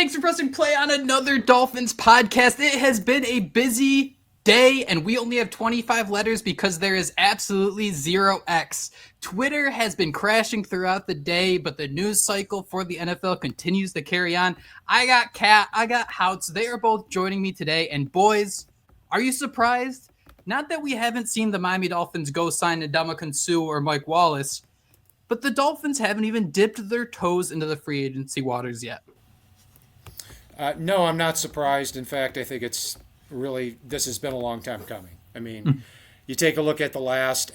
Thanks for pressing play on another Dolphins podcast. It has been a busy day, and we only have 25 letters because there is absolutely zero X. Twitter has been crashing throughout the day, but the news cycle for the NFL continues to carry on. I got Kat, I got Houtz. They are both joining me today, and boys, are you surprised? Not that we haven't seen the Miami Dolphins go sign Ndamukong Suh or Mike Wallace, but the Dolphins haven't even dipped their toes into the free agency waters yet. No, I'm not surprised. In fact, I think this has been a long time coming. I mean, you take a look at the last,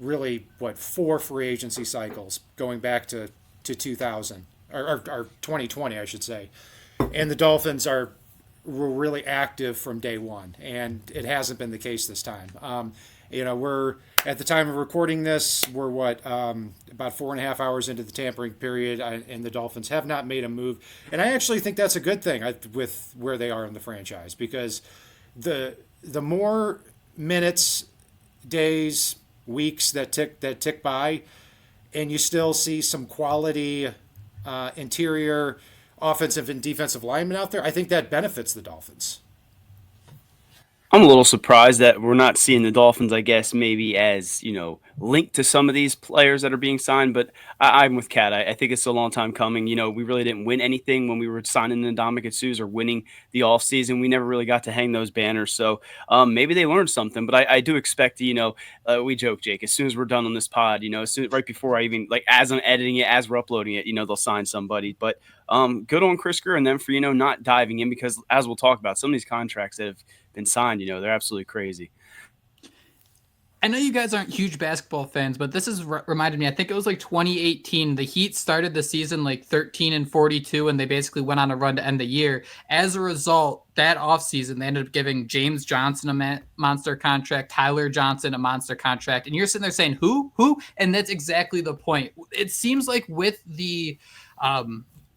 really, 4 free agency cycles going back to 2000, or 2020, I should say. And the Dolphins were really active from day one, and it hasn't been the case this time. We're at the time of recording this, we're about 4.5 hours into the tampering period, and the Dolphins have not made a move. And I actually think that's a good thing with where they are in the franchise, because the more minutes, days, weeks that tick by, and you still see some quality interior offensive and defensive linemen out there, I think that benefits the Dolphins. I'm a little surprised that we're not seeing the Dolphins, I guess, maybe as, linked to some of these players that are being signed. But I'm with Kat. I think it's a long time coming. We really didn't win anything when we were signing the Ndamukong Suhs or winning the offseason. We never really got to hang those banners. So maybe they learned something. But I do expect, we joke, Jake, as soon as we're done on this pod, right before I even, as I'm editing it, as we're uploading it, they'll sign somebody. But good on Krisker and them for, not diving in, because as we'll talk about, some of these contracts that have been signed, they're absolutely crazy. I know you guys aren't huge basketball fans, but this has reminded me, I think it was 2018. The Heat started the season 13-42, and they basically went on a run to end the year. As a result, that offseason, they ended up giving James Johnson a monster contract, Tyler Johnson a monster contract. And you're sitting there saying, who? And that's exactly the point. It seems like with the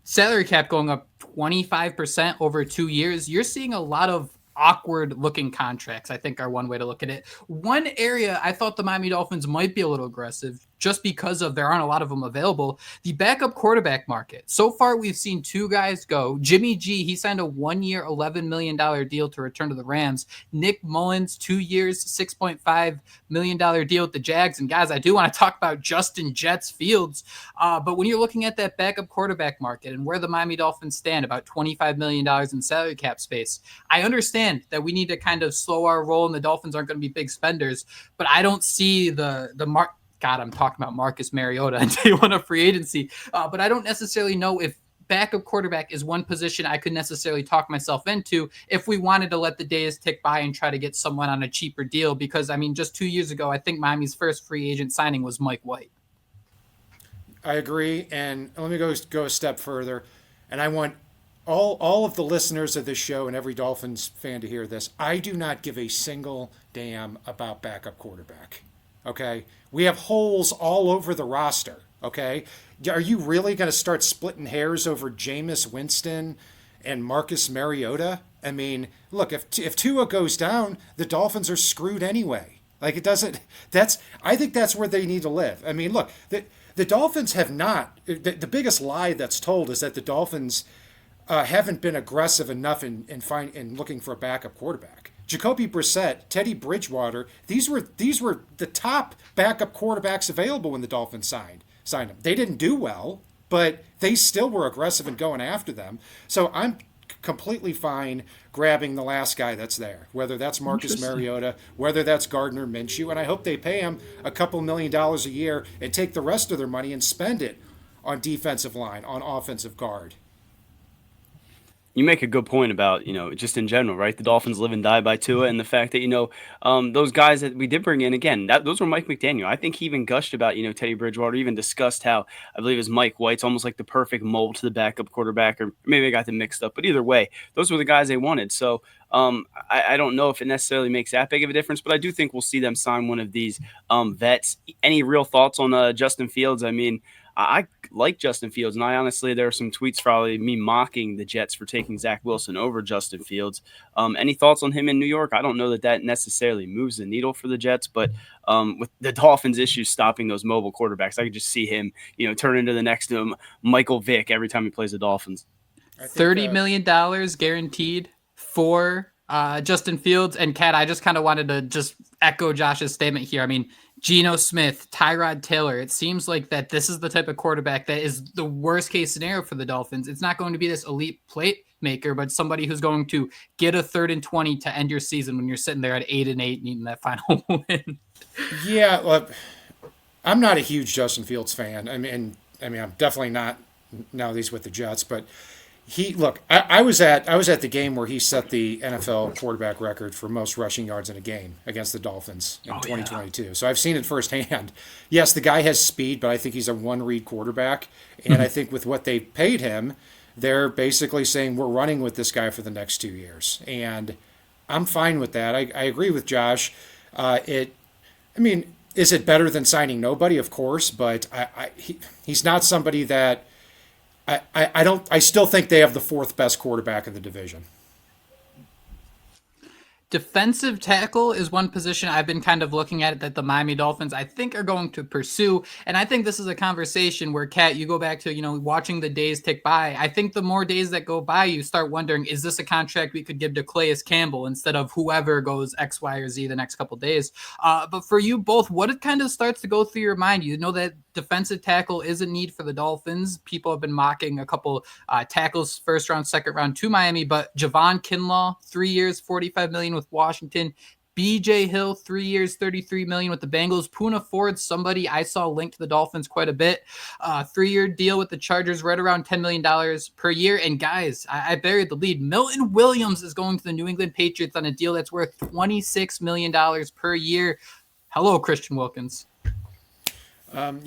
salary cap going up 25% over 2 years, you're seeing a lot of awkward looking contracts, I think, are one way to look at it. One area I thought the Miami Dolphins might be a little aggressive, just because there aren't a lot of them available, the backup quarterback market. So far, we've seen 2 guys go. Jimmy G, he signed a 1-year, $11 million deal to return to the Rams. Nick Mullins, 2 years, $6.5 million deal with the Jags. And guys, I do want to talk about Justin Jets Fields. But when you're looking at that backup quarterback market and where the Miami Dolphins stand, about $25 million in salary cap space, I understand that we need to kind of slow our roll, and the Dolphins aren't going to be big spenders. But I don't see the God, I'm talking about Marcus Mariota and day one of free agency. But I don't necessarily know if backup quarterback is one position I could necessarily talk myself into if we wanted to let the days tick by and try to get someone on a cheaper deal. Because, just 2 years ago, I think Miami's first free agent signing was Mike White. I agree. And let me go a step further. And I want all of the listeners of this show and every Dolphins fan to hear this. I do not give a single damn about backup quarterback. Okay? We have holes all over the roster. Okay? Are you really going to start splitting hairs over Jameis Winston and Marcus Mariota? Look, if Tua goes down, the Dolphins are screwed anyway. I think that's where they need to live. Look, the Dolphins have not, the biggest lie that's told is that the Dolphins haven't been aggressive enough in looking for a backup quarterback. Jacoby Brissett, Teddy Bridgewater, these were the top backup quarterbacks available when the Dolphins signed them. They didn't do well, but they still were aggressive in going after them. So I'm completely fine grabbing the last guy that's there, whether that's Marcus Mariota, whether that's Gardner Minshew, and I hope they pay him a couple $1 million a year and take the rest of their money and spend it on defensive line, on offensive guard. You make a good point about, just in general, right? The Dolphins live and die by Tua, and the fact that, those guys that we did bring in, again, those were Mike McDaniel. I think he even gushed about, Teddy Bridgewater, even discussed how, I believe it was Mike White's almost like the perfect mold to the backup quarterback, or maybe I got them mixed up. But either way, those were the guys they wanted. So I don't know if it necessarily makes that big of a difference, but I do think we'll see them sign one of these vets. Any real thoughts on Justin Fields? I like Justin Fields, and there are some tweets probably me mocking the Jets for taking Zach Wilson over Justin Fields. Any thoughts on him in New York? I don't know that necessarily moves the needle for the Jets, but with the Dolphins' issues stopping those mobile quarterbacks, I could just see him, turn into the next Michael Vick every time he plays the Dolphins. I think $30 million guaranteed for Justin Fields. And Kat, I just kind of wanted to just echo Josh's statement here. I mean, Geno Smith, Tyrod Taylor, it seems like that this is the type of quarterback that is the worst case scenario for the Dolphins. It's not going to be this elite plate maker, but somebody who's going to get a 3rd and 20 to end your season when you're sitting there at 8-8 needing that final win. Yeah, look, I'm not a huge Justin Fields fan. I mean, I'm definitely not now that he's with the Jets, but I was at the game where he set the NFL quarterback record for most rushing yards in a game against the Dolphins in 2022. Yeah. So I've seen it firsthand. Yes, the guy has speed, but I think he's a one-read quarterback, and I think with what they paid him, they're basically saying we're running with this guy for the next 2 years, and I'm fine with that. I agree with Josh. Is it better than signing nobody? Of course, but he's not somebody that I still think they have the 4th best quarterback in the division. Defensive tackle is one position I've been kind of looking at that the Miami Dolphins, I think, are going to pursue. And I think this is a conversation where, Kat, you go back to, watching the days tick by. I think the more days that go by, you start wondering, is this a contract we could give to Calais Campbell instead of whoever goes X, Y, or Z the next couple of days? But for you both, what it kind of starts to go through your mind? You know that defensive tackle is a need for the Dolphins. People have been mocking a couple tackles, 1st round, 2nd round to Miami, but Javon Kinlaw, 3 years, $45 million with Washington. BJ Hill, 3 years, $33 million with the Bengals. Poona Ford, somebody I saw linked to the Dolphins quite a bit. 3-year deal with the Chargers, right around $10 million per year. And guys, I buried the lead. Milton Williams is going to the New England Patriots on a deal that's worth $26 million per year. Hello, Christian Wilkins. And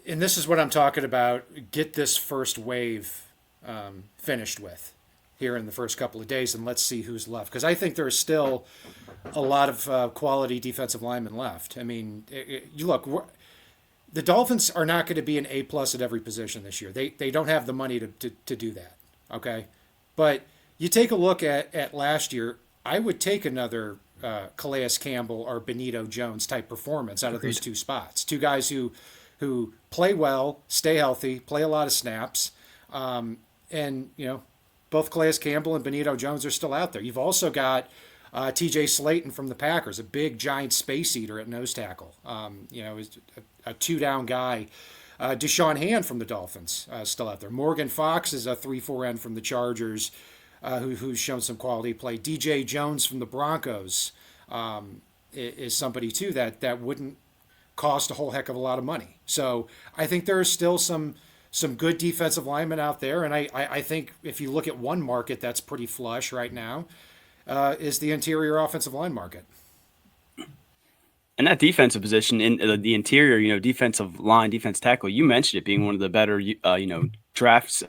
this is what I'm talking about. Get this first wave finished with here in the first couple of days, and let's see who's left. Because I think there's still a lot of quality defensive linemen left. You look, the Dolphins are not going to be an A+ at every position this year. They don't have the money to do that, okay? But you take a look at last year, I would take another Calais Campbell or Benito Jones type performance out of those 2 spots. 2 guys who play well, stay healthy, play a lot of snaps, both Calais Campbell and Benito Jones are still out there. You've also got T.J. Slayton from the Packers, a big giant space eater at nose tackle. Is a 2-down guy. Deshaun Hand from the Dolphins still out there. Morgan Fox is a 3-4 end from the Chargers. Who's shown some quality play. DJ Jones from the Broncos is somebody, too, that wouldn't cost a whole heck of a lot of money. So I think there are still some good defensive linemen out there, and I think if you look at one market that's pretty flush right now, is the interior offensive line market. And that defensive position in the interior, defensive line, defense tackle, you mentioned it being one of the better, drafts,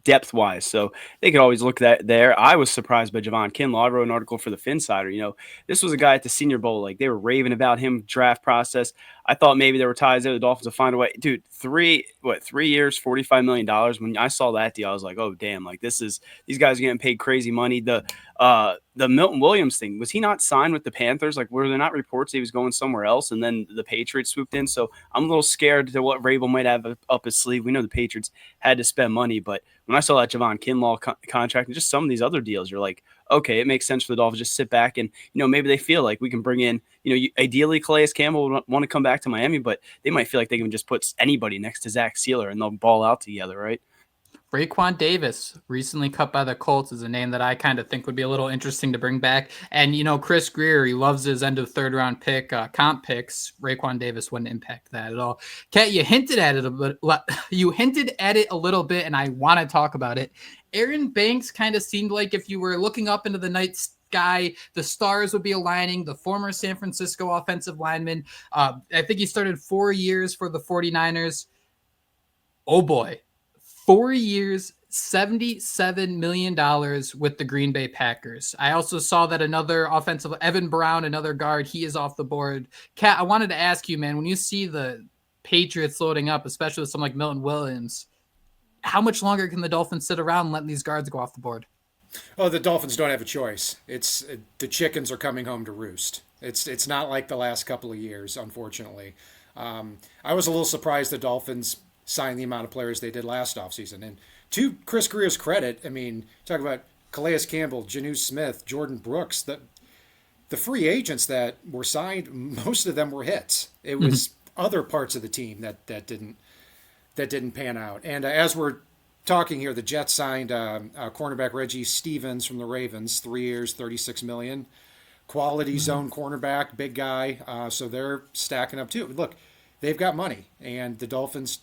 depth wise. So they could always look there. I was surprised by Javon Kinlaw. I wrote an article for the Finsider. This was a guy at the Senior Bowl. Like, they were raving about him draft process. I thought maybe there were ties there. The Dolphins would find a way. Dude, 3 years, $45 million. When I saw that deal, I was like, oh, damn, like these guys are getting paid crazy money. The Milton Williams thing, was he not signed with the Panthers? Like, were there not reports he was going somewhere else and then the Patriots swooped in? So I'm a little scared to what Vrabel might have up his sleeve. We know the Patriots had to spend money, but when I saw that Javon Kinlaw contract and just some of these other deals, you're like, okay, it makes sense for the Dolphins just sit back and, maybe they feel like we can bring in, ideally Calais Campbell would want to come back to Miami, but they might feel like they can just put anybody next to Zach Sealer and they'll ball out together, right? Raekwon Davis, recently cut by the Colts, is a name that I kind of think would be a little interesting to bring back. And, Chris Greer, he loves his end of 3rd round pick, comp picks. Raekwon Davis wouldn't impact that at all. Kat, you hinted at it a little bit, and I want to talk about it. Aaron Banks kind of seemed like if you were looking up into the night sky, the stars would be aligning. The former San Francisco offensive lineman. I think he started 4 years for the 49ers. Oh, boy. 4 years, $77 million with the Green Bay Packers. I also saw that another offensive, Evan Brown, another guard, he is off the board. Kat, I wanted to ask you, man, when you see the Patriots loading up, especially with someone like Milton Williams, how much longer can the Dolphins sit around letting these guards go off the board? Oh, the Dolphins don't have a choice. It's the chickens are coming home to roost. It's not like the last couple of years, unfortunately. I was a little surprised the Dolphins signed the amount of players they did last offseason. And to Chris Greer's credit, I mean, talk about Calais Campbell, Janu Smith, Jordan Brooks, the free agents that were signed, most of them were hits. It was other parts of the team that didn't pan out. And as we're talking here, the Jets signed cornerback Reggie Stevens from the Ravens, 3 years, $36 million. Quality zone cornerback, big guy. So they're stacking up too. Look, they've got money, and the Dolphins,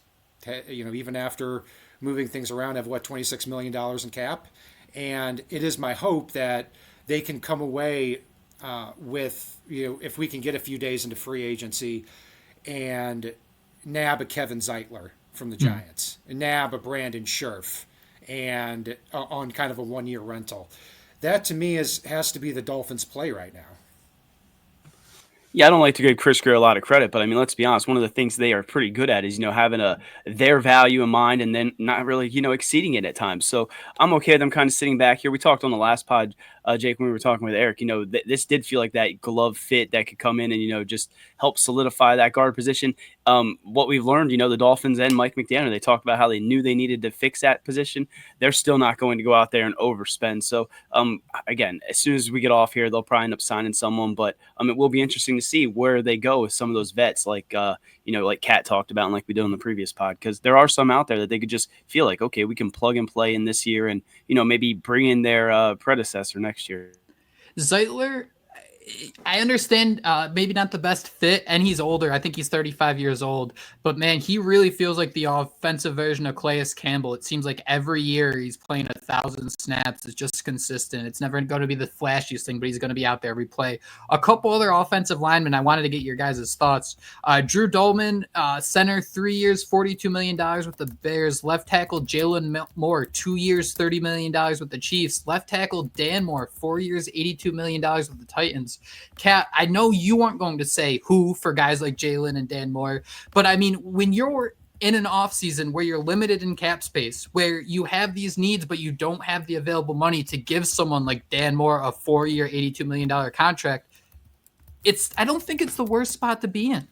even after moving things around, have $26 million in cap. And it is my hope that they can come away with, if we can get a few days into free agency and nab a Kevin Zeitler from the Giants, and nab a Brandon Scherf, and on kind of a 1-year rental. That to me has to be the Dolphins' play right now. Yeah, I don't like to give Chris Greer a lot of credit, but I mean, let's be honest. One of the things they are pretty good at is, having their value in mind and then not really, exceeding it at times. So I'm okay with them kind of sitting back here. We talked on the last pod, Jake, when we were talking with Eric, this did feel like that glove fit that could come in and, just help solidify that guard position. What we've learned, the Dolphins and Mike McDaniel, they talked about how they knew they needed to fix that position. They're still not going to go out there and overspend. So, again, as soon as we get off here, they'll probably end up signing someone, but it will be interesting to see where they go with some of those vets, like like Kat talked about and like we did on the previous pod, because there are some out there that they could just feel like, okay, we can plug and play in this year and maybe bring in their predecessor next year. Zeitler, I understand maybe not the best fit, and he's older. I think he's 35 years old. But, man, he really feels like the offensive version of Calais Campbell. It seems like every year he's playing 1,000 snaps. It's just consistent. It's never going to be the flashiest thing, but he's going to be out there every play. A couple other offensive linemen, I wanted to get your guys' thoughts. Drew Dolman, center, 3 years, $42 million with the Bears. Left tackle Jalen Moore, 2 years, $30 million with the Chiefs. Left tackle Dan Moore, 4 years, $82 million with the Titans. Kat, I know you aren't going to say who for guys like Jalen and Dan Moore, but I mean, when you're in an offseason where you're limited in cap space, where you have these needs, but you don't have the available money to give someone like Dan Moore a 4-year, $82 million contract, I don't think it's the worst spot to be in.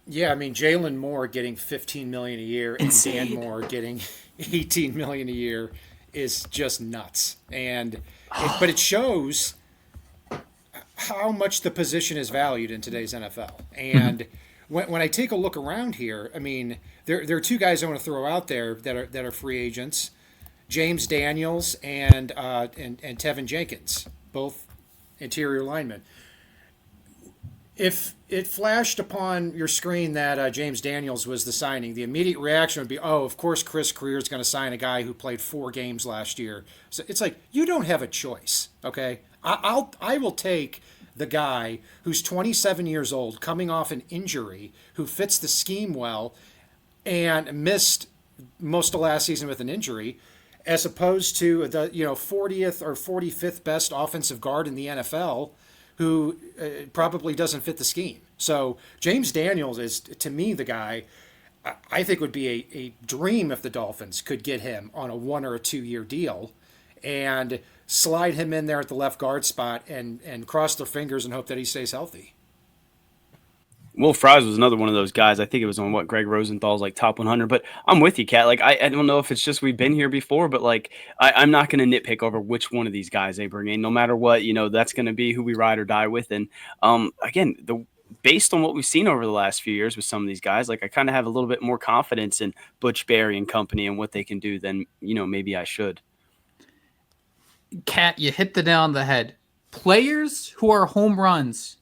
Yeah, I mean, Jalen Moore getting $15 million a year and Insane. Dan Moore getting $18 million a year is just nuts. But it shows how much the position is valued in today's NFL. And when I take a look around here, I mean, there are two guys I want to throw out there that are free agents: James Daniels and Tevin Jenkins, both interior linemen. If it flashed upon your screen that James Daniels was the signing, the immediate reaction would be, oh, of course Chris Greer is going to sign a guy who played 4 games last year. So it's like, you don't have a choice, okay? I will take the guy who's 27 years old, coming off an injury, who fits the scheme well, and missed most of last season with an injury, as opposed to the 40th or 45th best offensive guard in the NFL, who probably doesn't fit the scheme. So James Daniels is, to me, the guy I think would be a dream if the Dolphins could get him on a 1 or a 2 year deal and slide him in there at the left guard spot and cross their fingers and hope that he stays healthy. Will Fries was another one of those guys. I think it was on Greg Rosenthal's top 100. But I'm with you, Kat. I don't know if it's just we've been here before, but I'm not going to nitpick over which one of these guys they bring in. No matter what, that's going to be who we ride or die with. And again, based on what we've seen over the last few years with some of these guys, I kind of have a little bit more confidence in Butch Barry and company and what they can do than maybe I should. Kat, you hit the nail on the head. Players who are home runs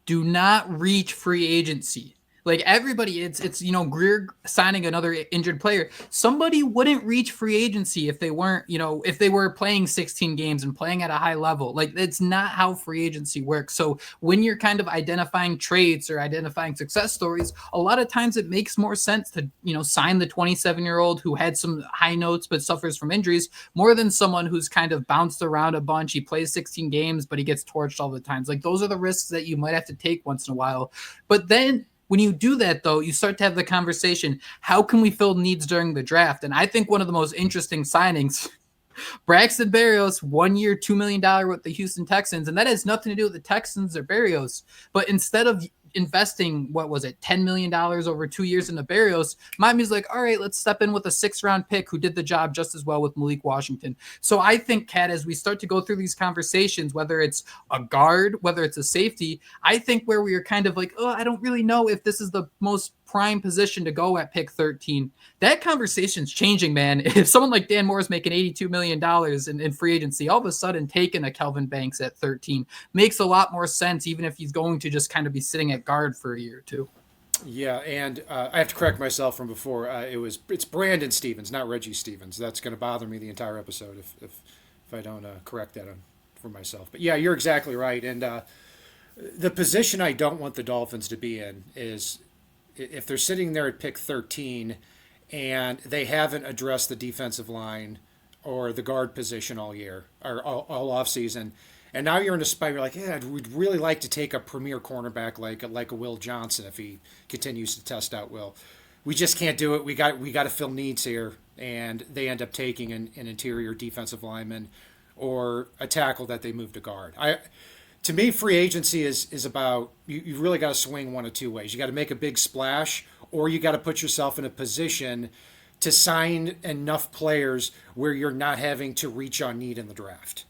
do not reach free agency. Everybody, it's Greer signing another injured player. Somebody wouldn't reach free agency if they weren't, if they were playing 16 games and playing at a high level. It's not how free agency works. So when you're kind of identifying traits or identifying success stories, a lot of times it makes more sense to, sign the 27-year-old who had some high notes but suffers from injuries more than someone who's kind of bounced around a bunch. He plays 16 games, but he gets torched all the time. Those are the risks that you might have to take once in a while. But then when you do that, though, you start to have the conversation, how can we fill needs during the draft? And I think one of the most interesting signings, Braxton Berrios, 1 year, $2 million with the Houston Texans. And that has nothing to do with the Texans or Berrios. But instead of investing, what was it, $10 million over 2 years into Barrios, Miami's like, all right, let's step in with a 6th-round pick who did the job just as well with Malik Washington. So I think, Kat, as we start to go through these conversations, whether it's a guard, whether it's a safety, I think where we are kind of like, oh, I don't really know if this is the most prime position to go at pick 13. That conversation's changing, man. If someone like Dan Moore is making $82 million in free agency, all of a sudden taking a Kelvin Banks at 13 makes a lot more sense, even if he's going to just kind of be sitting at guard for a year or two. Yeah, and I have to correct myself from before. It's Brandon Stevens, not Reggie Stevens. That's going to bother me the entire episode if I don't correct that for myself. But yeah, you're exactly right. And the position I don't want the Dolphins to be in is if they're sitting there at pick 13 and they haven't addressed the defensive line or the guard position all year or all off season. And now you're in a spot. You're like, yeah, we'd really like to take a premier cornerback like a Will Johnson if he continues to test out Will. We just can't do it. We got to fill needs here, and they end up taking an interior defensive lineman or a tackle that they move to guard. To me, free agency is about you really got to swing one of two ways. You got to make a big splash, or you got to put yourself in a position to sign enough players where you're not having to reach on need in the draft.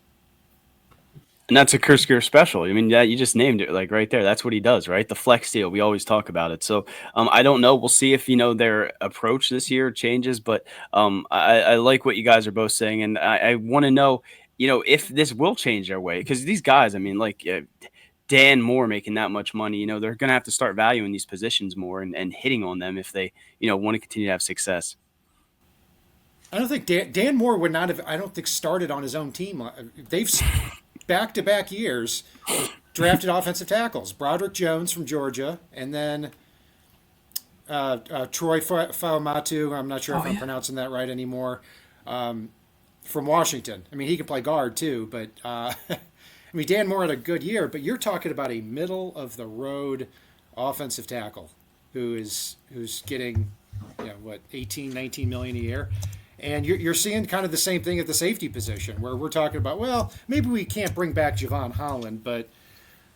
And that's a Kursker special. I mean, yeah, you just named it like right there. That's what he does, right? The flex deal. We always talk about it. So I don't know. We'll see if, their approach this year changes. But I like what you guys are both saying. And I want to know, if this will change their way. Because these guys, I mean, like Dan Moore making that much money, they're going to have to start valuing these positions more and hitting on them if they, want to continue to have success. I don't think Dan Moore would not have, I don't think, started on his own team. They've back-to-back years drafted offensive tackles. Broderick Jones from Georgia, and then Troy Faumatu, I'm not sure if I'm pronouncing that right anymore, from Washington. I mean, he can play guard too, but I mean, Dan Moore had a good year, but you're talking about a middle-of-the-road offensive tackle who's getting, 18, 19 million a year. And you're seeing kind of the same thing at the safety position where we're talking about, well, maybe we can't bring back Javon Holland, but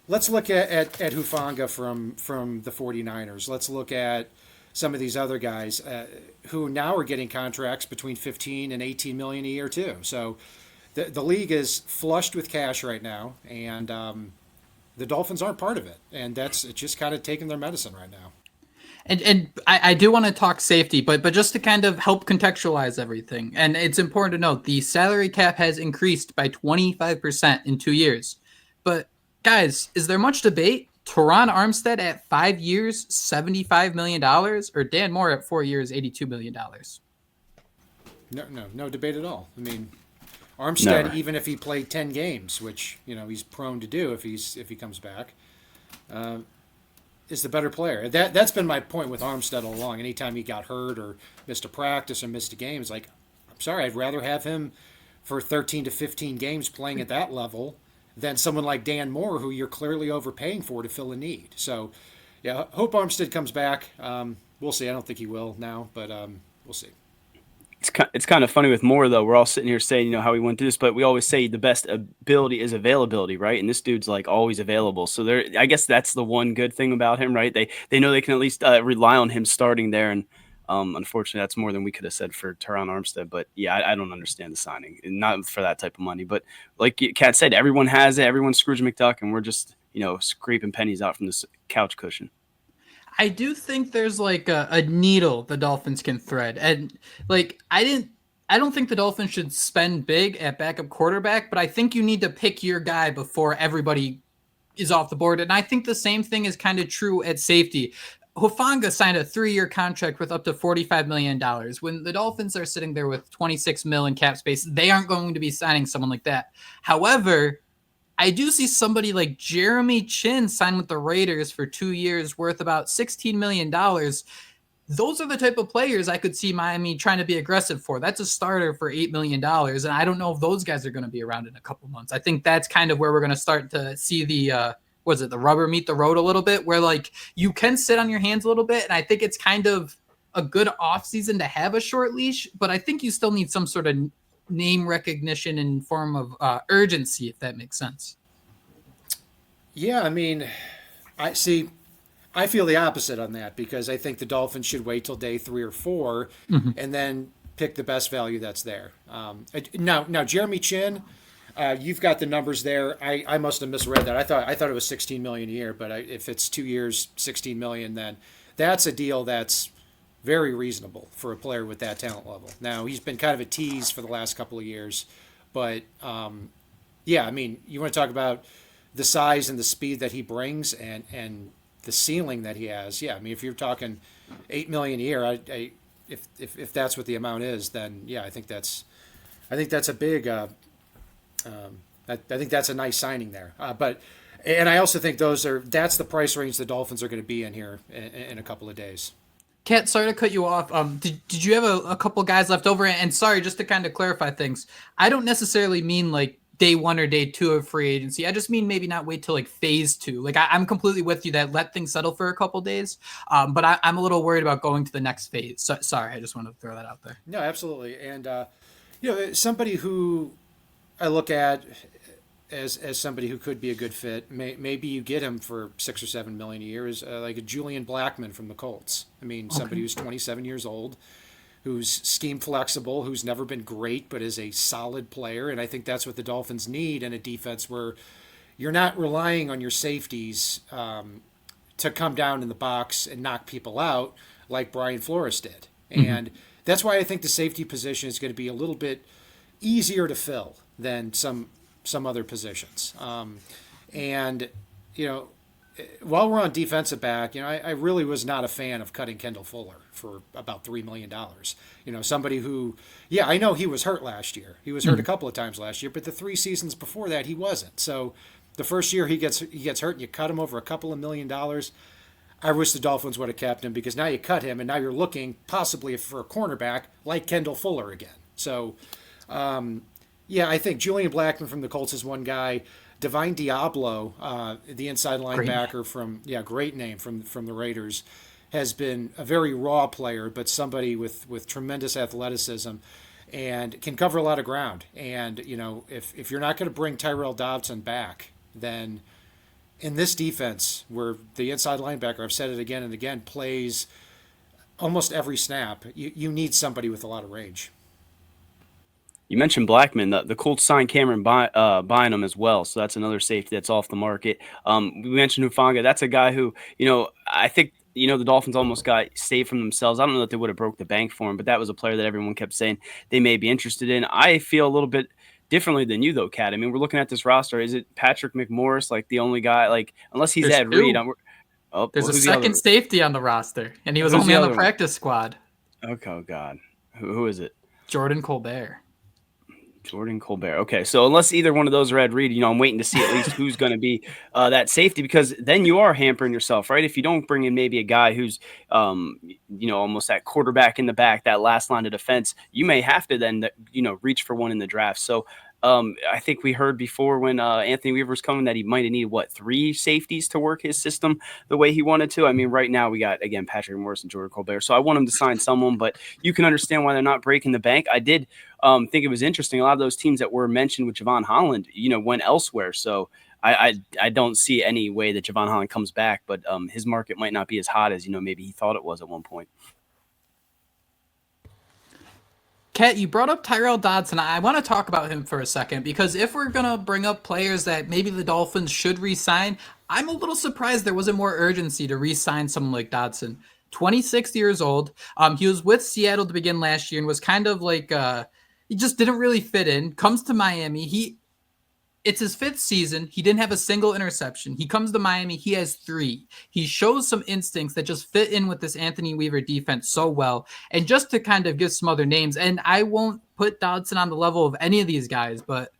let's look at Hufanga from the 49ers. Let's look at some of these other guys who now are getting contracts between 15 and 18 million a year too. So the league is flushed with cash right now, and the Dolphins aren't part of it. And it's just kind of taking their medicine right now. And I do want to talk safety, but just to kind of help contextualize everything. And it's important to note the salary cap has increased by 25% in 2 years. But guys, is there much debate? Teron Armstead at 5 years, $75 million, or Dan Moore at 4 years, $82 million? No debate at all. I mean, Armstead, even if he played 10 games, which he's prone to do if he comes back, is the better player. That's been my point with Armstead all along. Anytime he got hurt or missed a practice or missed a game, it's like, I'm sorry, I'd rather have him for 13 to 15 games playing at that level than someone like Dan Moore, who you're clearly overpaying for to fill a need. So, yeah, hope Armstead comes back. We'll see. I don't think he will now, but we'll see. It's kind of funny with Moore, though. We're all sitting here saying, how he went through this, but we always say the best ability is availability, right? And this dude's like always available. So I guess that's the one good thing about him, right? They know they can at least rely on him starting there. And unfortunately, that's more than we could have said for Teron Armstead. But yeah, I don't understand the signing, not for that type of money. But like Kat said, everyone has it. Everyone's Scrooge McDuck, and we're just scraping pennies out from this couch cushion. I do think there's like a needle the Dolphins can thread. And like, I don't think the Dolphins should spend big at backup quarterback, but I think you need to pick your guy before everybody is off the board. And I think the same thing is kind of true at safety. Hufanga signed a 3-year contract with up to $45 million. When the Dolphins are sitting there with $26 million cap space, they aren't going to be signing someone like that. However, I do see somebody like Jeremy Chin signed with the Raiders for 2 years worth about $16 million. Those are the type of players I could see Miami trying to be aggressive for. That's a starter for $8 million. And I don't know if those guys are going to be around in a couple months. I think that's kind of where we're going to start to see the rubber meet the road a little bit, where like you can sit on your hands a little bit. And I think it's kind of a good offseason to have a short leash, but I think you still need some sort of name recognition in form of urgency, if that makes sense. Yeah, I mean, I see. I feel the opposite on that because I think the Dolphins should wait till day 3 or 4 and then pick the best value that's there. Now Jeremy Chin, you've got the numbers there. I must have misread that. I thought it was $16 million a year, but if it's 2 years, $16 million, then that's a deal that's very reasonable for a player with that talent level. Now he's been kind of a tease for the last couple of years, but yeah, I mean, you want to talk about the size and the speed that he brings and the ceiling that he has. Yeah, I mean, if you're talking $8 million a year, if that's what the amount is, then yeah, I think that's a big. I think that's a nice signing there. And I also think that's the price range the Dolphins are going to be in here in a couple of days. Kat, sorry to cut you off. Did you have a couple guys left over? And sorry, just to kind of clarify things, I don't necessarily mean like day 1 or day 2 of free agency. I just mean maybe not wait till like phase 2. Like I'm completely with you that let things settle for a couple days. But I'm a little worried about going to the next phase. So, sorry, I just wanted to throw that out there. No, absolutely. And somebody who I look at as somebody who could be a good fit, maybe you get him for $6 or $7 million a year, is like a Julian Blackmon from the Colts. I mean, somebody who's 27 years old, who's scheme flexible, who's never been great, but is a solid player. And I think that's what the Dolphins need in a defense where you're not relying on your safeties to come down in the box and knock people out like Brian Flores did. And that's why I think the safety position is going to be a little bit easier to fill than some other positions. And, while we're on defensive back, I really was not a fan of cutting Kendall Fuller for about $3 million. Somebody who, I know he was hurt last year. He was hurt a couple of times last year, but the 3 seasons before that, he wasn't. So the first year he gets hurt and you cut him over a couple of $1 million. I wish the Dolphins would have kept him because now you cut him and now you're looking possibly for a cornerback like Kendall Fuller again. So, I think Julian Blackmon from the Colts is one guy. Divine Diablo, the inside linebacker great name from the Raiders, has been a very raw player, but somebody with tremendous athleticism and can cover a lot of ground. And, if you're not going to bring Tyrell Dodson back, then in this defense where the inside linebacker, I've said it again and again, plays almost every snap, you need somebody with a lot of range. You mentioned Blackmon. The Colts signed Cameron Bynum as well, so that's another safety that's off the market. We mentioned Hufanga. That's a guy who, I think, the Dolphins almost got saved from themselves. I don't know that they would have broke the bank for him, but that was a player that everyone kept saying they may be interested in. I feel a little bit differently than you, though, Kat. I mean, we're looking at this roster. Is it Patrick McMorris, like the only guy, like unless he's Ed Reed? There's a second safety on the roster, and he was only on the practice squad. Okay, oh God. Who is it? Jordan Colbert. Okay, so unless either one of those are Ed Reed, I'm waiting to see at least who's going to be that safety, because then you are hampering yourself, right? If you don't bring in maybe a guy who's, almost that quarterback in the back, that last line of defense, you may have to then, reach for one in the draft. So I think we heard before when Anthony Weaver was coming that he might have needed, 3 safeties to work his system the way he wanted to. I mean, right now we got, again, Patrick Morris and Jordan Colbert. So I want him to sign someone, but you can understand why they're not breaking the bank. I did think it was interesting. A lot of those teams that were mentioned with Javon Holland, went elsewhere. So I don't see any way that Javon Holland comes back, but his market might not be as hot as, maybe he thought it was at one point. Kat, you brought up Tyrell Dodson. I want to talk about him for a second, because if we're going to bring up players that maybe the Dolphins should re-sign, I'm a little surprised there wasn't more urgency to re-sign someone like Dodson. 26 years old. He was with Seattle to begin last year and was kind of like, he just didn't really fit in. Comes to Miami. It's his 5th season. He didn't have a single interception. He comes to Miami. He has 3. He shows some instincts that just fit in with this Anthony Weaver defense so well. And just to kind of give some other names, and I won't put Dodson on the level of any of these guys, but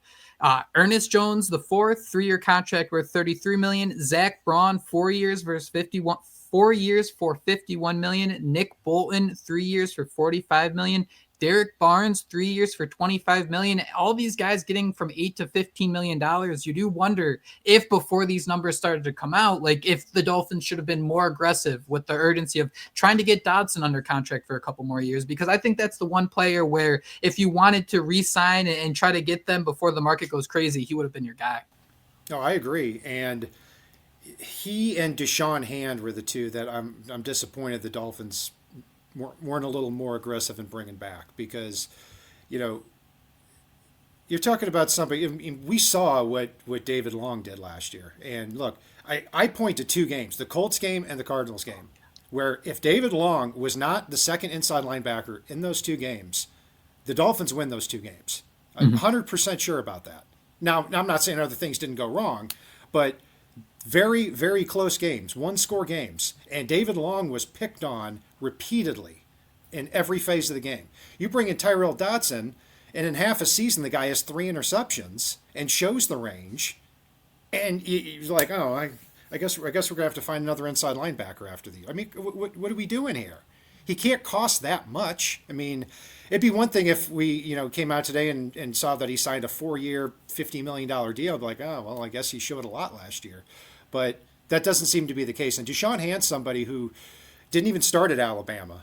Ernest Jones, the 4th, 3-year contract worth $33 million. Zach Braun, 4 years versus 51. 4 years for $51 million. Nick Bolton, 3 years for $45 million. Derek Barnes, 3 years for $25 million. All these guys getting from $8 to $15 million. You do wonder if before these numbers started to come out, like if the Dolphins should have been more aggressive with the urgency of trying to get Dodson under contract for a couple more years, because I think that's the one player where if you wanted to re-sign and try to get them before the market goes crazy, he would have been your guy. No, I agree. And he and Deshaun Hand were the two that I'm disappointed the Dolphins weren't a little more aggressive in bringing back, because, you know, you're talking about somebody. I mean, we saw what David Long did last year, and look, I point to two games, the Colts game and the Cardinals game, where if David Long was not the second inside linebacker in those two games, the Dolphins win those two games. I'm 100% sure about that. Now, I'm not saying other things didn't go wrong, but very, very close games, one-score games, and David Long was picked on repeatedly in every phase of the game. You bring in Tyrell Dodson, and in half a season, the guy has 3 interceptions and shows the range, and you're like, oh, I guess we're gonna have to find another inside linebacker after the. I mean, what are we doing here? He can't cost that much. I mean, it'd be one thing if we, came out today and saw that he signed a 4-year, $50 million deal. I'd be like, oh, well, I guess he showed a lot last year. But that doesn't seem to be the case. And Deshaun Hand's somebody who didn't even start at Alabama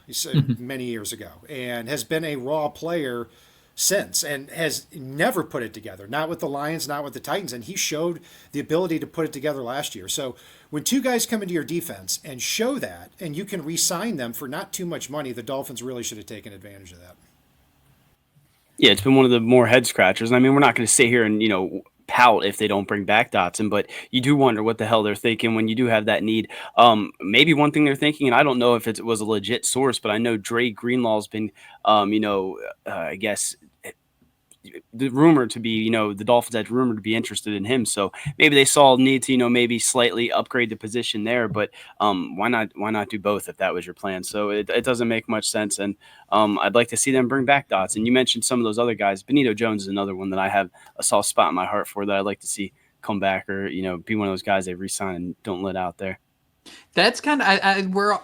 many years ago, and has been a raw player since, and has never put it together, not with the Lions, not with the Titans, and he showed the ability to put it together last year. So when two guys come into your defense and show that, and you can re-sign them for not too much money, the Dolphins really should have taken advantage of that. Yeah, it's been one of the more head scratchers. I mean, we're not going to sit here and, pout if they don't bring back Dotson, but you do wonder what the hell they're thinking when you do have that need. Maybe one thing they're thinking, and I don't know if it was a legit source, but I know Dre Greenlaw's been, I guess, the rumor to be, the Dolphins had rumored to be interested in him. So maybe they saw a need to, maybe slightly upgrade the position there. But why not do both if that was your plan? So it doesn't make much sense. And I'd like to see them bring back Dots. And you mentioned some of those other guys. Benito Jones is another one that I have a soft spot in my heart for, that I'd like to see come back, or, be one of those guys they re-sign and don't let out there. That's kind of,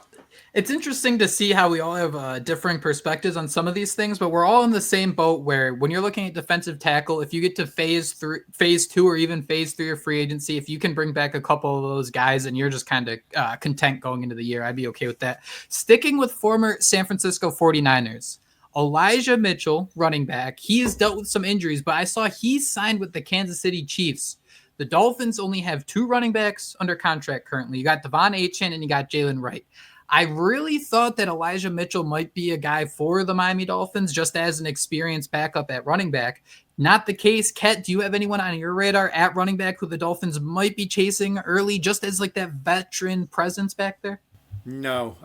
it's interesting to see how we all have differing perspectives on some of these things, but we're all in the same boat where when you're looking at defensive tackle, if you get to phase 2 or even phase 3 of free agency, if you can bring back a couple of those guys and you're just kind of content going into the year, I'd be okay with that. Sticking with former San Francisco 49ers, Elijah Mitchell, running back, he has dealt with some injuries, but I saw he signed with the Kansas City Chiefs. The Dolphins only have 2 running backs under contract currently. You got Devon Achane and you got Jalen Wright. I really thought that Elijah Mitchell might be a guy for the Miami Dolphins just as an experienced backup at running back. Not the case. Ket, do you have anyone on your radar at running back who the Dolphins might be chasing early, just as like that veteran presence back there? No.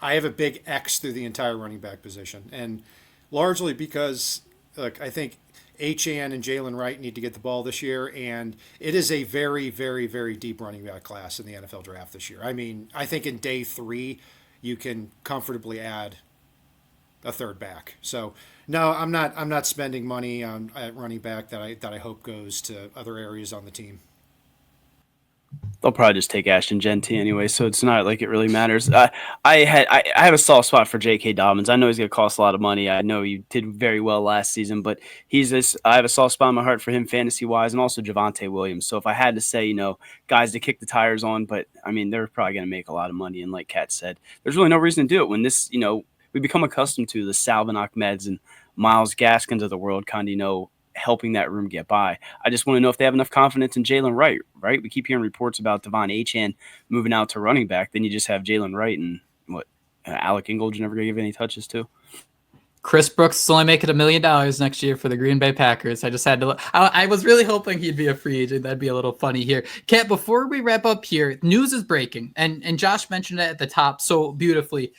I have a big X through the entire running back position, and largely because, look, I think Achane and Jalen Wright need to get the ball this year, and it is a very, very, very deep running back class in the NFL draft this year. I mean, I think in day 3, you can comfortably add a third back. So no, I'm not spending money at running back that I hope goes to other areas on the team. They'll probably just take Ashton Genty anyway, so it's not like it really matters. I have a soft spot for J.K. Dobbins. I know he's going to cost a lot of money. I know he did very well last season, but I have a soft spot in my heart for him fantasy-wise, and also Javonte Williams. So if I had to say, guys to kick the tires on, but, I mean, they're probably going to make a lot of money, and like Kat said, there's really no reason to do it when this, we become accustomed to the Salvin Ahmeds and Myles Gaskins of the world kind of, helping that room get by. I just want to know if they have enough confidence in Jalen Wright, right? We keep hearing reports about Devon Achane moving out to running back. Then you just have Jalen Wright and Alec Ingold, you never going to give any touches to. Chris Brooks is only making $1 million next year for the Green Bay Packers. I just had to look. I was really hoping he'd be a free agent. That'd be a little funny here. Kat, before we wrap up here, news is breaking, and Josh mentioned it at the top so beautifully.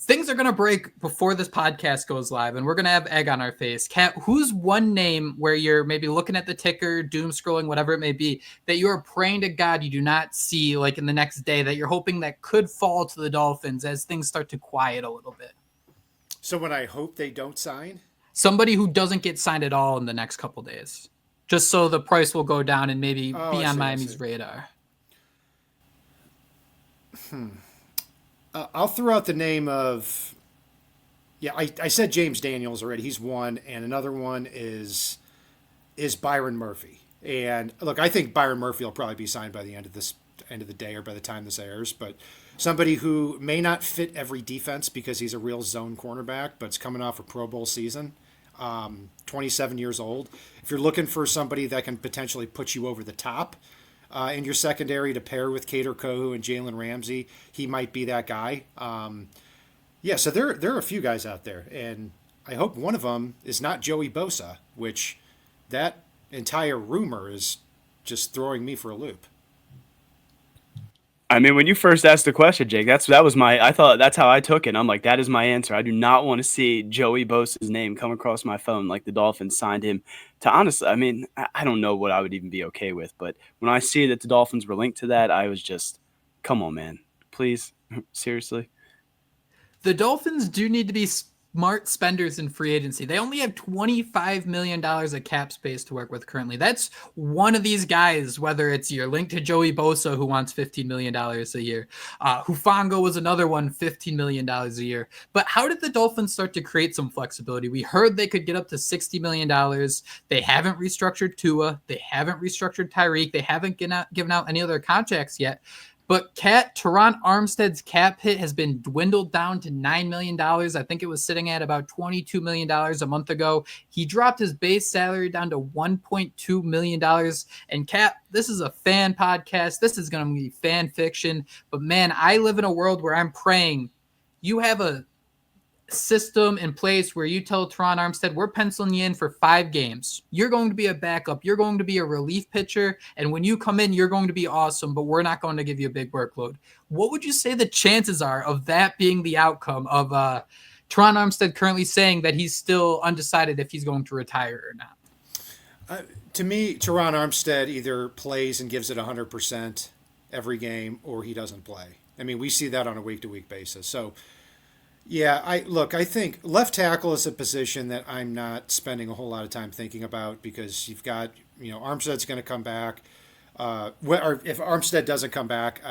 Things are going to break before this podcast goes live, and we're going to have egg on our face. Kat, who's one name where you're maybe looking at the ticker, doom scrolling, whatever it may be, that you are praying to God you do not see like in the next day, that you're hoping that could fall to the Dolphins as things start to quiet a little bit? So when I hope they don't sign? Somebody who doesn't get signed at all in the next couple days, just so the price will go down and maybe be on Miami's radar. I'll throw out the name of, I said James Daniels already. He's one, and another one is Byron Murphy. And look, I think Byron Murphy will probably be signed by the end of the day or by the time this airs. But somebody who may not fit every defense because he's a real zone cornerback, but it's coming off a Pro Bowl season. 27 years old. If you're looking for somebody that can potentially put you over the top, in your secondary to pair with Cater Kohu and Jalen Ramsey. He might be that guy. So there are a few guys out there, and I hope one of them is not Joey Bosa, which that entire rumor is just throwing me for a loop. I mean, when you first asked the question, Jake, I thought that's how I took it. I'm like, that is my answer. I do not want to see Joey Bosa's name come across my phone like the Dolphins signed him to, honestly, I mean, I don't know what I would even be okay with. But when I see that the Dolphins were linked to that, I was just, come on, man, please, seriously. The Dolphins do need to be smart spenders in free agency. They only have $25 million of cap space to work with currently. That's one of these guys, whether it's you're linked to Joey Bosa, who wants $15 million a year. Hufanga was another one, $15 million a year. But how did the Dolphins start to create some flexibility? We heard they could get up to $60 million. They haven't restructured Tua. They haven't restructured Tyreek. They haven't given out any other contracts yet. But Teron Armstead's cap hit has been dwindled down to $9 million. I think it was sitting at about $22 million a month ago. He dropped his base salary down to $1.2 million. And Cap, this is a fan podcast. This is going to be fan fiction. But man, I live in a world where I'm praying you have a system in place where you tell Teron Armstead, we're penciling you in for 5 games. You're going to be a backup. You're going to be a relief pitcher. And when you come in, you're going to be awesome, but we're not going to give you a big workload. What would you say the chances are of that being the outcome of Teron Armstead currently saying that he's still undecided if he's going to retire or not? To me, Teron Armstead either plays and gives it 100% every game, or he doesn't play. I mean, we see that on a week-to-week basis. So, yeah, I think left tackle is a position that I'm not spending a whole lot of time thinking about because you've got, Armstead's going to come back. Or if Armstead doesn't come back,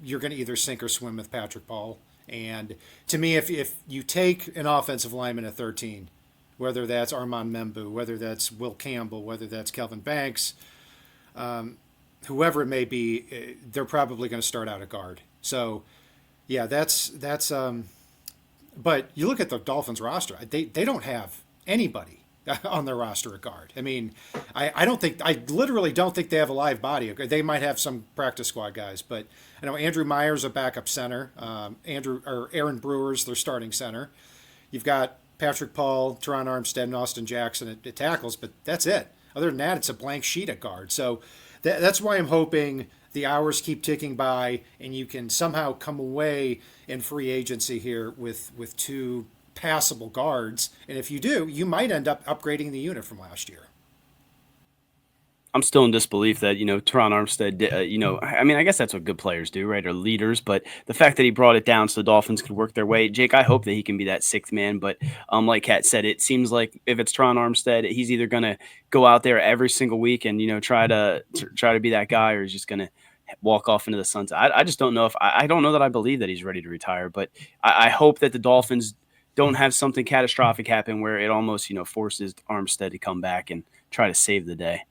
you're going to either sink or swim with Patrick Paul. And to me, if you take an offensive lineman at 13, whether that's Armand Membu, whether that's Will Campbell, whether that's Kelvin Banks, whoever it may be, they're probably going to start out at guard. So, yeah, that's. But you look at the Dolphins roster; they don't have anybody on their roster at guard. I mean, I literally don't think they have a live body. They might have some practice squad guys, but I know Andrew Myers, a backup center. Aaron Brewer's their starting center. You've got Patrick Paul, Teron Armstead, and Austin Jackson at tackles, but that's it. Other than that, it's a blank sheet at guard. So that's why I'm hoping the hours keep ticking by and you can somehow come away in free agency here with 2 passable guards. And if you do, you might end up upgrading the unit from last year. I'm still in disbelief that, Teron Armstead, I mean, I guess that's what good players do, right? Or leaders. But the fact that he brought it down so the Dolphins could work their way. Jake, I hope that he can be that 6th man. But like Kat said, it seems like if it's Teron Armstead, he's either going to go out there every single week and, try to be that guy, or he's just going to walk off into the sunset. I just don't know I don't know that I believe that he's ready to retire. But I hope that the Dolphins don't have something catastrophic happen where it almost, forces Armstead to come back and try to save the day.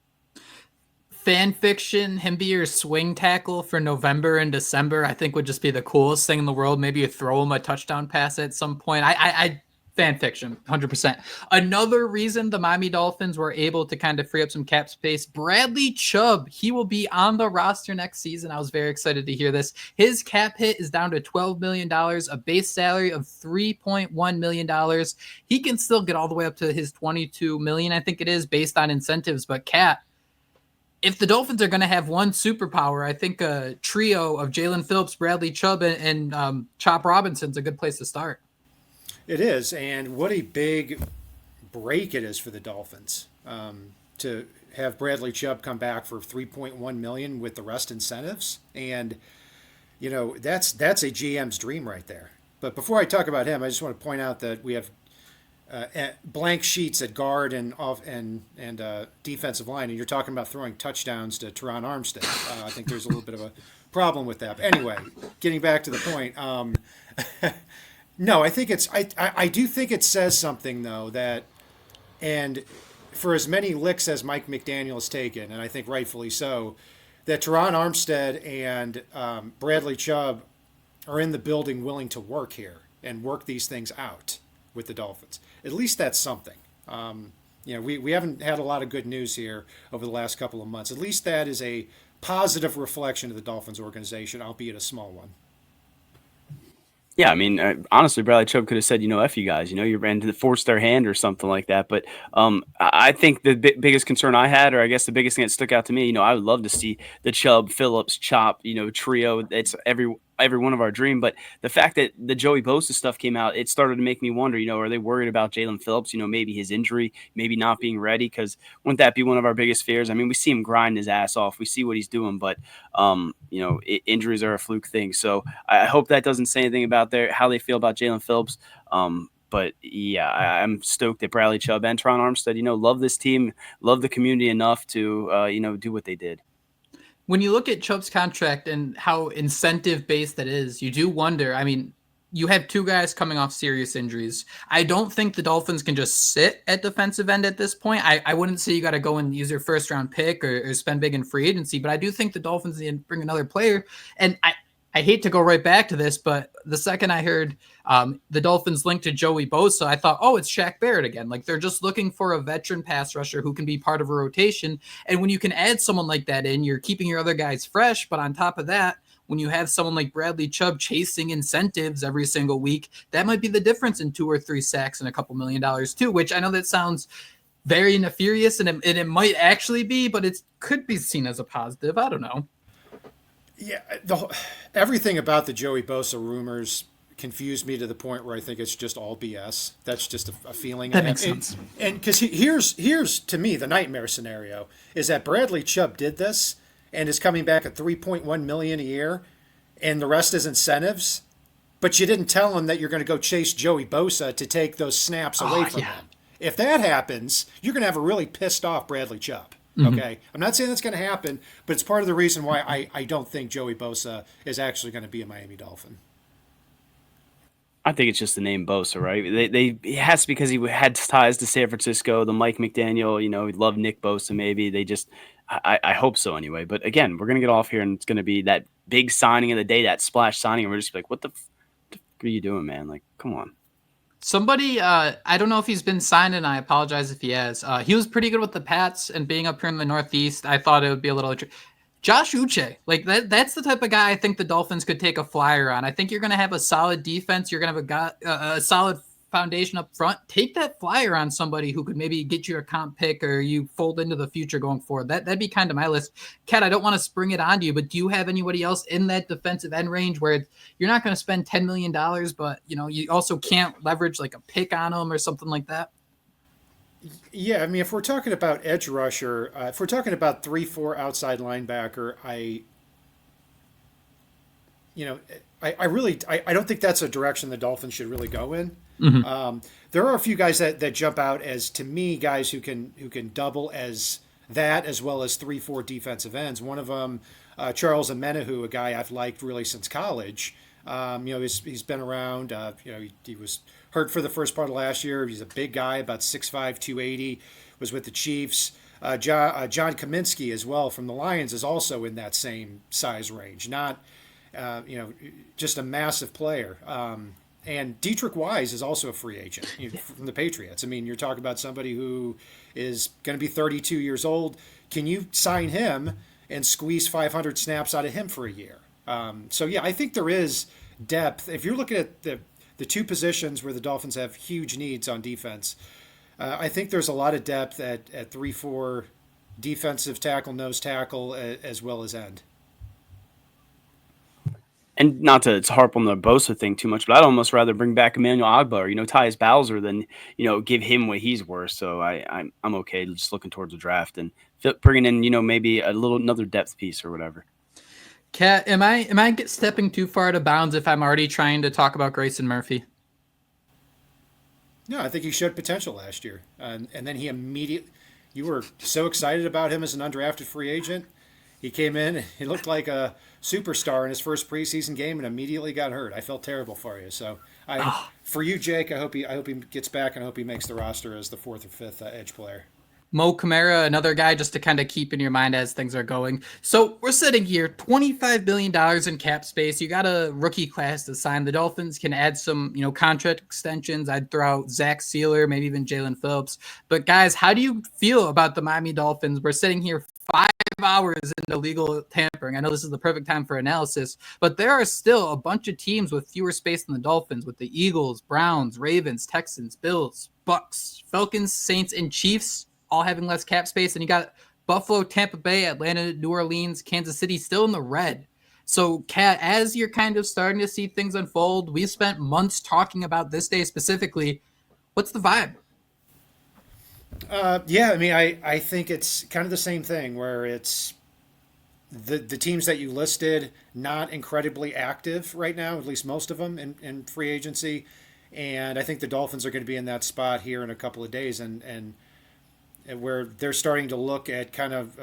Fan fiction, him be your swing tackle for November and December, I think would just be the coolest thing in the world. Maybe you throw him a touchdown pass at some point. I fan fiction, 100%. Another reason the Miami Dolphins were able to kind of free up some cap space, Bradley Chubb, he will be on the roster next season. I was very excited to hear this. His cap hit is down to $12 million, a base salary of $3.1 million. He can still get all the way up to his $22 million, I think it is, based on incentives. But Kat, if the Dolphins are going to have one superpower, I think a trio of Jalen Phillips, Bradley Chubb, and Chop Robinson's a good place to start. It is, and what a big break it is for the Dolphins to have Bradley Chubb come back for $3.1 million with the rest incentives, and that's a GM's dream right there. But before I talk about him, I just want to point out that we have blank sheets at guard and defensive line, and you're talking about throwing touchdowns to Teron Armstead. I think there's a little bit of a problem with that. But anyway, getting back to the point. No, I think I do think it says something though that, and for as many licks as Mike McDaniel has taken, and I think rightfully so, that Teron Armstead and Bradley Chubb are in the building willing to work here and work these things out with the Dolphins. At least that's something. We haven't had a lot of good news here over the last couple of months. At least that is a positive reflection of the Dolphins organization, albeit a small one. Yeah, I mean, honestly, Bradley Chubb could have said, "F you guys," you ran to force their hand or something like that. But I think the biggest concern I had, or I guess the biggest thing that stuck out to me, I would love to see the Chubb, Phillips, Chop, trio. It's every one of our dream. But the fact that the Joey Bosa stuff came out, it started to make me wonder, are they worried about Jalen Phillips, maybe his injury, maybe not being ready? Because wouldn't that be one of our biggest fears? I mean, we see him grind his ass off. We see what he's doing, but, injuries are a fluke thing. So I hope that doesn't say anything about how they feel about Jalen Phillips. But yeah, I'm stoked that Bradley Chubb and Teron Armstead, love this team, love the community enough to, do what they did. When you look at Chubb's contract and how incentive-based that is, you do wonder. I mean, you have two guys coming off serious injuries. I don't think the Dolphins can just sit at defensive end at this point. I wouldn't say you got to go and use your first-round pick or spend big in free agency, but I do think the Dolphins need to bring another player. And I hate to go right back to this, but the second I heard the Dolphins linked to Joey Bosa, I thought, oh, it's Shaq Barrett again. Like, they're just looking for a veteran pass rusher who can be part of a rotation. And when you can add someone like that in, you're keeping your other guys fresh. But on top of that, when you have someone like Bradley Chubb chasing incentives every single week, that might be the difference in 2 or 3 sacks and a couple $1 million too, which I know that sounds very nefarious and it might actually be, but it could be seen as a positive. I don't know. Yeah, everything about the Joey Bosa rumors confused me to the point where I think it's just all BS. That's just a feeling. That makes sense. And because here's to me the nightmare scenario is that Bradley Chubb did this and is coming back at $3.1 million a year, and the rest is incentives. But you didn't tell him that you're going to go chase Joey Bosa to take those snaps away from him. If that happens, you're going to have a really pissed off Bradley Chubb. Okay, I'm not saying that's going to happen, but it's part of the reason why I don't think Joey Bosa is actually going to be a Miami Dolphin. I think it's just the name Bosa, right? It has to because he had ties to San Francisco, the Mike McDaniel, he loved Nick Bosa maybe. They just, I hope so anyway. But again, we're going to get off here and it's going to be that big signing of the day, that splash signing. And we're just like, what the fuck are you doing, man? Like, come on. Somebody, I don't know if he's been signed, and I apologize if he has. He was pretty good with the Pats, and being up here in the Northeast, I thought it would be a little. Josh Uche, like that's the type of guy I think the Dolphins could take a flyer on. I think you're going to have a solid defense. You're going to have a solid foundation up front. Take that flyer on somebody who could maybe get you a comp pick or you fold into the future going forward. That'd be kind of my list. Kat, I don't want to spring it on you, but do you have anybody else in that defensive end range where you're not going to spend $10 million, but you also can't leverage like a pick on them or something like that? Yeah, I mean, if we're talking about edge rusher, if we're talking about 3-4 outside linebacker, I don't think that's a direction the Dolphins should really go in. Mm-hmm. There are a few guys that jump out as, to me, guys who can double as that as well as 3-4 defensive ends. One of them, Charles Omenihu, a guy I've liked really since college. He's been around. He was hurt for the first part of last year. He's a big guy, about 6'5", 280. Was with the Chiefs. John Kaminsky as well from the Lions is also in that same size range. Not, just a massive player. And Dietrich Wise is also a free agent from the Patriots. I mean, you're talking about somebody who is going to be 32 years old. Can you sign him and squeeze 500 snaps out of him for a year? I think there is depth. If you're looking at the two positions where the Dolphins have huge needs on defense, I think there's a lot of depth at 3-4 defensive tackle, nose tackle, as well as end. And not to harp on the Bosa thing too much, but I'd almost rather bring back Emmanuel Ogbah or, Tyus Bowser than, give him what he's worth. So I'm okay just looking towards the draft and bringing in, maybe another depth piece or whatever. Kat, am I stepping too far out of bounds if I'm already trying to talk about Grayson Murphy? No, I think he showed potential last year. And then you were so excited about him as an undrafted free agent. He came in, he looked like a superstar in his first preseason game and immediately got hurt. I felt terrible for you. So for you, Jake, I hope he gets back and I hope he makes the roster as the 4th or 5th edge player. Mo Kamara, another guy just to kind of keep in your mind as things are going. So we're sitting here, $25 billion in cap space. You got a rookie class to sign. The Dolphins can add some, contract extensions. I'd throw out Zach Sealer, maybe even Jalen Phillips. But guys, how do you feel about the Miami Dolphins? We're sitting here 5 hours into legal tampering. I know this is the perfect time for analysis, but there are still a bunch of teams with fewer space than the Dolphins, with the Eagles, Browns, Ravens, Texans, Bills, Bucks, Falcons, Saints, and Chiefs all having less cap space. And you got Buffalo, Tampa Bay, Atlanta, New Orleans, Kansas City still in the red. So, Kat, as you're kind of starting to see things unfold, we've spent months talking about this day specifically. What's the vibe? Yeah, I mean, I think it's kind of the same thing where it's the teams that you listed not incredibly active right now, at least most of them in free agency. And I think the Dolphins are going to be in that spot here in a couple of days and where they're starting to look at kind of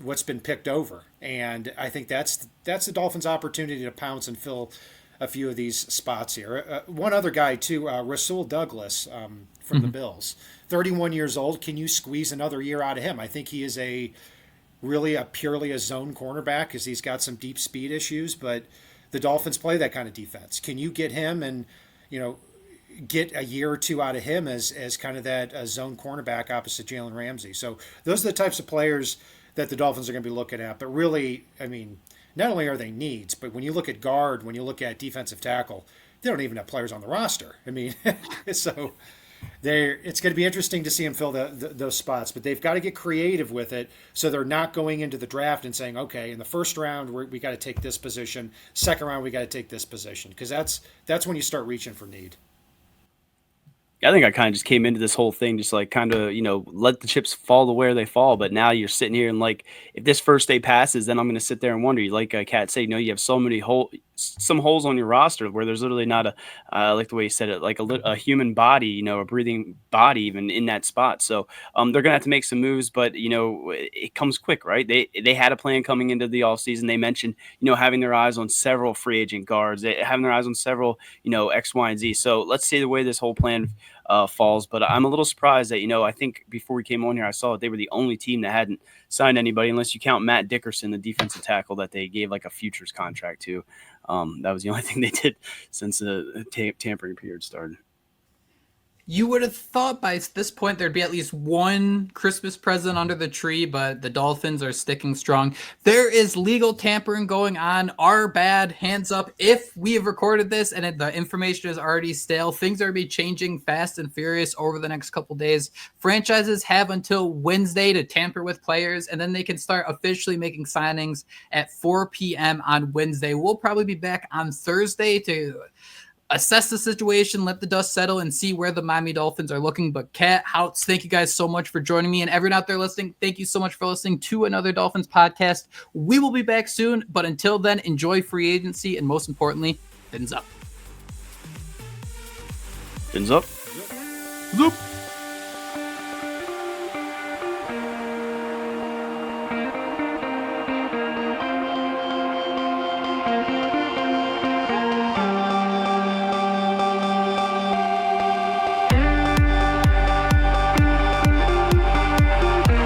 what's been picked over. And I think that's the Dolphins' opportunity to pounce and fill a few of these spots here. One other guy, too, Rasul Douglas from the Bills. 31 years old. Can you squeeze another year out of him? I think he is purely a zone cornerback because he's got some deep speed issues, but the Dolphins play that kind of defense. Can you get him and, get a year or two out of him as kind of that zone cornerback opposite Jalen Ramsey? So those are the types of players that the Dolphins are going to be looking at. But really, I mean, not only are they needs, but when you look at guard, when you look at defensive tackle, they don't even have players on the roster. I mean, so it's going to be interesting to see them fill those spots, but they've got to get creative with it so they're not going into the draft and saying, okay, in the first round, we got to take this position. Second round, we got to take this position, because that's when you start reaching for need. I think I kind of just came into this whole thing just like kind of, let the chips fall to where they fall. But now you're sitting here and like, if this first day passes, then I'm going to sit there and wonder, like Kat said, you have so many some holes on your roster where there's literally not I like the way you said it, like a human body, a breathing body even in that spot. So they're going to have to make some moves, but, it comes quick, right? They had a plan coming into the offseason. They mentioned, having their eyes on several free agent guards, having their eyes on several, X, Y, and Z. So let's see the way this whole plan falls. But I'm a little surprised that, I think before we came on here, I saw that they were the only team that hadn't signed anybody, unless you count Matt Dickerson, the defensive tackle that they gave like a futures contract to. That was the only thing they did since the tampering period started. You would have thought by this point there'd be at least one Christmas present under the tree, but the Dolphins are sticking strong. There is legal tampering going on. Our bad, hands up. If we have recorded this and the information is already stale, things are going to be changing fast and furious over the next couple days. Franchises have until Wednesday to tamper with players, and then they can start officially making signings at 4 p.m. on Wednesday. We'll probably be back on Thursday to assess the situation, let the dust settle, and see where the Miami Dolphins are looking. But Kat, Houtz, thank you guys so much for joining me. And everyone out there listening, thank you so much for listening to Another Dolphins podcast. We will be back soon, but until then, enjoy free agency, and most importantly, fins up. Fins up. Zoop.